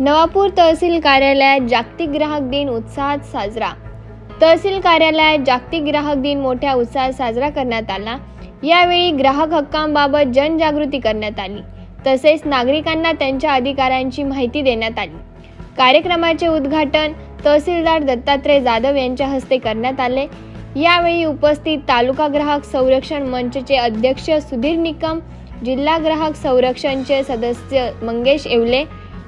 नवापूर तहसील कार्यालयात जागतिक ग्राहक दिन उत्साहात साजरा। तहसील कार्यालयात जागतिक ग्राहक दिन मोठ्या उत्साहात साजरा करण्यात आला। यावेळी ग्राहक हक्कांबाबत जनजागृती करण्यात आली, तसेच नागरिकांना त्यांच्या अधिकारांची माहिती देण्यात आली। कार्यक्रमाचे उद्घाटन तहसीलदार दत्तात्रय जाधव यांच्या हस्ते करण्यात आले। यावेळी उपस्थित तालुका ग्राहक संरक्षण मंचचे अध्यक्ष सुधीर निकम, जिल्हा ग्राहक संरक्षणचे सदस्य मंगेश येवले,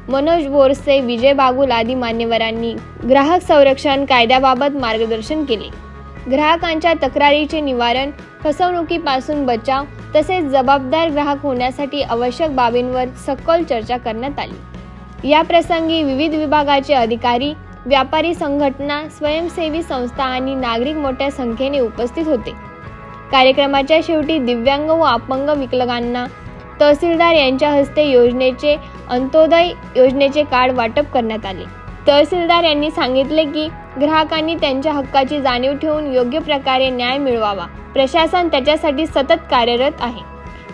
मनोज बोरसे, विजय बागुल आदी मान्यवरांनी ग्राहक संरक्षण कायद्याबाबत मार्गदर्शन केले। ग्राहकांच्या तक्रारीचे निवारण, फसवणुकीपासून बचाव तसेच जबाबदार ग्राहक होण्यासाठी आवश्यक बाबींवर सखोल चर्चा करण्यात आली। या प्रसंगी विविध विभागाचे अधिकारी, व्यापारी संघटना, स्वयंसेवी संस्था आणि नागरिक मोठ्या संख्येने उपस्थित होते। कार्यक्रमाच्या शेवटी दिव्यांग व अपंग विकलांगांना तहसीलदार यांच्या हस्ते योजनेचे अंत्योदय योजनेचे कार्ड वाटप करण्यात आले। तहसीलदार यांनी सांगितले की ग्राहकांनी त्यांच्या हक्काची जाणीव ठेवून योग्य प्रकारे न्याय मिळवावा। प्रशासन त्याच्यासाठी सतत कार्यरत आहे।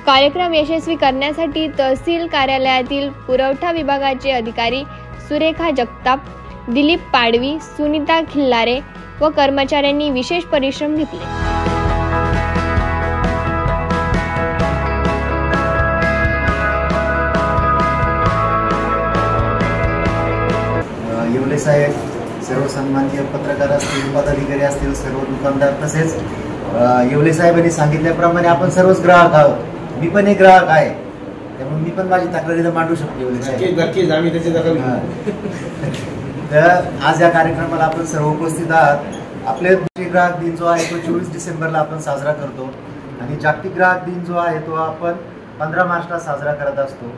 कार्यक्रम यशस्वी करण्यासाठी तहसील कार्यालयातील पुरवठा विभागाचे अधिकारी सुरेखा जगताप, दिलीप पाडवी, सुनीता खिल्लारे व कर्मचाऱ्यांनी विशेष परिश्रम घेतले। येवले साहेब, सर्व सन्माननीय पत्रकार असतील, पदाधिकारी असतील, सर्व दुकानदार, तसेच येवले साहेबांनी सांगितल्याप्रमाणे आपण सर्वच ग्राहक आहोत। मी पण एक ग्राहक आहे, त्यामुळे मी पण माझी तक्रार मांडू शकतो। येवले साहेब नक्कीच आम्ही त्याची दखल घेऊ। तर आज या कार्यक्रमाला आपण सर्व उपस्थित आहात। आपले जागतिक ग्राहक दिन जो आहे तो 24 डिसेंबरला आपण साजरा करतो आणि जागतिक ग्राहक दिन जो आहे तो आपण 15 मार्चला साजरा करत असतो।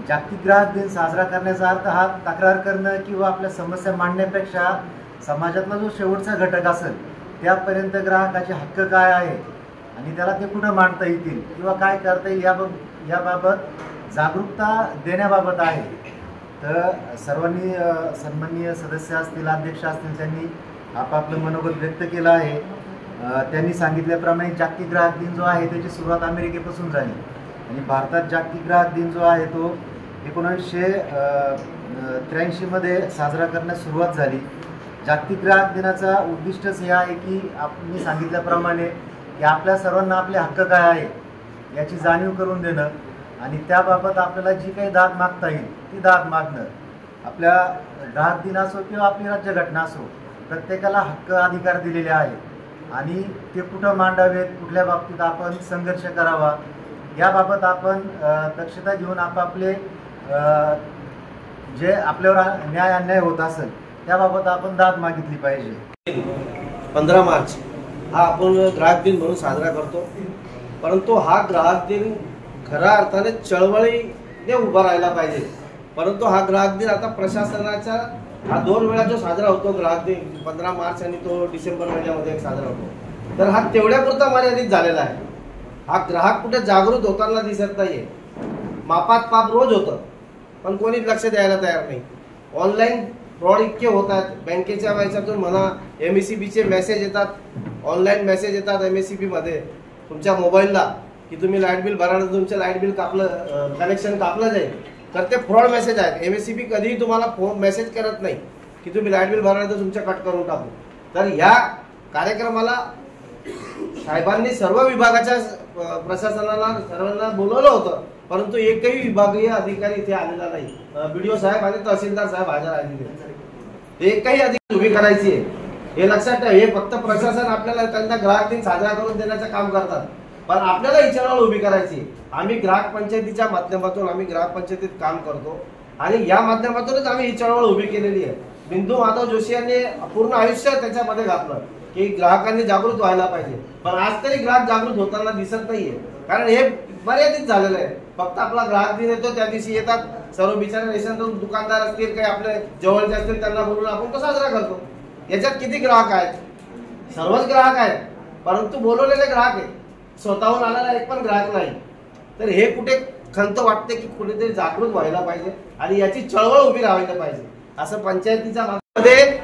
जागतिक ग्राहक दिन साजरा करण्याचा अर्थ हा तक्रार करणं किंवा आपल्या समस्या मांडण्यापेक्षा समाजातला जो शेवटचा घटक असेल त्यापर्यंत ग्राहकाचे हक्क काय आहे आणि त्याला ते कुठं मांडता येतील किंवा काय करता येईल याबाबत जागरूकता देण्याबाबत आहे। तर सर्वांनी सन्माननीय सदस्य असतील, अध्यक्ष असतील, त्यांनी आपापलं मनोगत व्यक्त केलं आहे। त्यांनी सांगितल्याप्रमाणे जागतिक ग्राहक दिन जो आहे त्याची सुरुवात अमेरिकेपासून झाली आणि भारतात जागतिक ग्राहक दिन जो आहे तो 1983 मध्ये साजरा करण्यास सुरुवात झाली। जागतिक ग्राहक दिनाचा उद्दिष्टच हे आहे की मी सांगितल्याप्रमाणे की आपल्या सर्वांना आपले हक्क काय आहे याची जाणीव करून देणं आणि त्याबाबत आपल्याला जी काही दाद मागता येईल ती दाद मागणं। आपल्या ग्राहक दिन असो किंवा आपली राज्यघटना असो, प्रत्येकाला हक्क अधिकार दिलेले आहेत आणि ते कुठं मांडावेत, कुठल्या बाबतीत आपण संघर्ष करावा याबाबत आपण दक्षता घेऊन आपापले जे आपल्यावर न्याय अन्याय होत असेल त्याबाबत आपण दाद मागितली पाहिजे। 15 मार्च हा आपण ग्राहक दिन म्हणून साजरा करतो, परंतु हा ग्राहक दिन खऱ्या अर्थाने चळवळीने उभा राहिला पाहिजे। परंतु हा ग्राहक दिन आता प्रशासनाच्या हा 2 वेळा जो साजरा होतो ग्राहक दिन, 15 मार्च आणि तो डिसेंबर महिन्यामध्ये एक साजरा होतो, तर हा तेवढ्यापुरता मर्यादित झालेला आहे। हा ग्राहक कुठे जागृत होताना दिसत नाहीये। मापात पाप रोज होतं पण कोणीच लक्ष द्यायला तयार नाही। ऑनलाईन फ्रॉड इतके होत आहेत, बँकेच्या व्याजातून म्हणा, MSCBचे मेसेज येतात, ऑनलाईन मेसेज येतात MSCB मध्ये तुमच्या मोबाईलला की तुम्ही लाईट बिल भरा, तुमचं लाईट बिल कापलं, कनेक्शन कापलं जाईल, तर ते फ्रॉड मेसेज आहेत। MSCB कधीही तुम्हाला मेसेज करत नाही की तुम्ही लाईट बिल भरा तर तुमचं कट करून टाकू। तर या कार्यक्रमाला साहेबांनी सर्व विभागाच्या प्रशासनाला सर्वांना बोलवलं होतं, परंतु एकही विभागीय अधिकारी इथे आलेला नाही। BDO साहेब आणि तहसीलदार साहेब हजर आलेले, एकही अधिकारी उभी करायची आहे हे लक्षात ठेवा। हे फक्त प्रशासन आपल्याला त्यांना ग्राहक दिन साजरा करून देण्याचं काम करतात, पण आपल्याला ही चळवळ उभी करायची। आम्ही ग्राहक पंचायतीच्या माध्यमातून आम्ही ग्राहक पंचायतीत काम करतो आणि या माध्यमातूनच आम्ही ही चळवळ उभी केलेली आहे। बिंदू माधव जोशी यांनी पूर्ण आयुष्य त्याच्यामध्ये घातलं की ग्राहकांनी जागृत व्हायला पाहिजे, पण आज तरी ग्राहक जागृत होताना दिसत नाहीये, कारण हे मर्यादित झालेलं आहे। फक्त आपला ग्राहक दिन येतो त्या दिवशी येतात सर्व बिचारे रेशनचे दुकानदार असतील, काही आपले जवळचे असतील, त्यांना बोलून आपण तो साजरा करतो। याच्यात किती ग्राहक आहेत? सर्वच ग्राहक आहेत, परंतु बोलवलेले ग्राहक आहेत, स्वतःहून आलेला एक पण ग्राहक नाही। तर हे कुठे खंत वाटते की कुठेतरी जागृत व्हायला पाहिजे आणि याची चळवळ उभी राहायला पाहिजे। असं पंचायतीच्या माध्यमामध्ये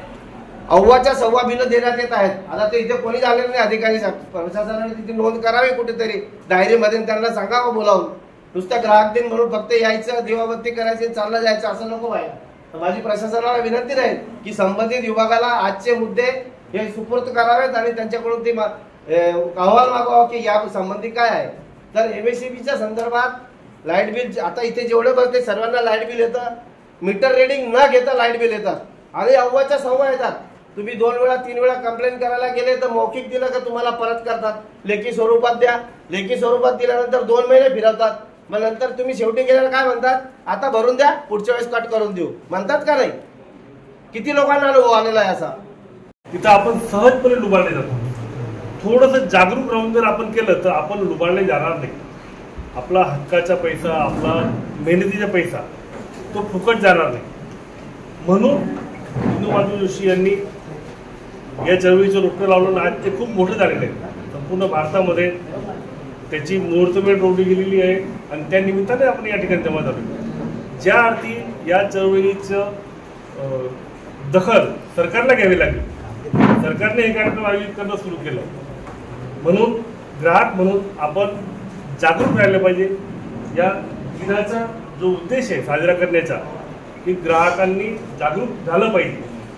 अव्वाच्या सव्वा बिलं देण्यात येत आहेत। आता ते इथे कोणी झालेलं नाही, अधिकारी प्रशासनाने तिथे नोंद करावी कुठेतरी डायरीमध्ये, त्यांना सांगावं बोलावून। नुसतं ग्राहक दिन म्हणून फक्त यायचं, दिवाबत्ती करायची, चाललं जायचं असं नको व्हायला। तर माझी प्रशासनाला विनंती राहील की संबंधित विभागाला आजचे मुद्दे हे सुपूर्द करावेत आणि त्यांच्याकडून ते अहवाल मागवावा की या संबंधी काय आहे. तर MSEBीच्या संदर्भात लाईट बिल आता इथे जेवढे बसते सर्वांना लाईट बिल येतं, मीटर रिडिंग न घेता लाईट बिल येतात आणि अव्वाच्या सव्वा येतात. तुम्ही 2 वेळा 3 वेळा कंप्लेंट करायला गेले तर मौखिक दिलं का तुम्हाला परत करतात, लेखी स्वरूपात द्या. लेखी स्वरूपात दिल्यानंतर 2 महिने फिरवतात. मग नंतर तुम्ही शेवटी गेल्यावर काय म्हणतात, आता भरून द्या, पुढच्या वेळेस कट करून देऊ म्हणतात का नाही. किती लोकांना अनुभव आलेला आहे असा. तिथं आपण सहजपणे लुबाडले जातो. थोडंसं जागरूक राहून जर आपण केलं तर आपण लुबाडले जाणार नाही. आपला हक्काचा पैसा, आपला मेहनतीचा पैसा तो फुकट जाणार नाही. म्हणून इंदू माधव जोशी यांनी या चळवळीचं रोखणं लावलं आणि आज ते खूप मोठं झालेलं आहे. संपूर्ण भारतामध्ये त्याची मुहूर्तमेढ रोवली गेलेली आहे आणि त्या निमित्ताने आपण या ठिकाणी जमा झालो. ज्या अर्थी या चळवळीचं दखल सरकारला घ्यावी लागली, सरकारने हे कार्यक्रम आयोजित करणं सुरू केलं. म्हणून ग्राहक म्हणून आपण जागरूक राहिलं पाहिजे. या दिनाचा जो उद्देश आहे साजरा करण्याचा की ग्राहकांनी जागरूक झालं पाहिजे.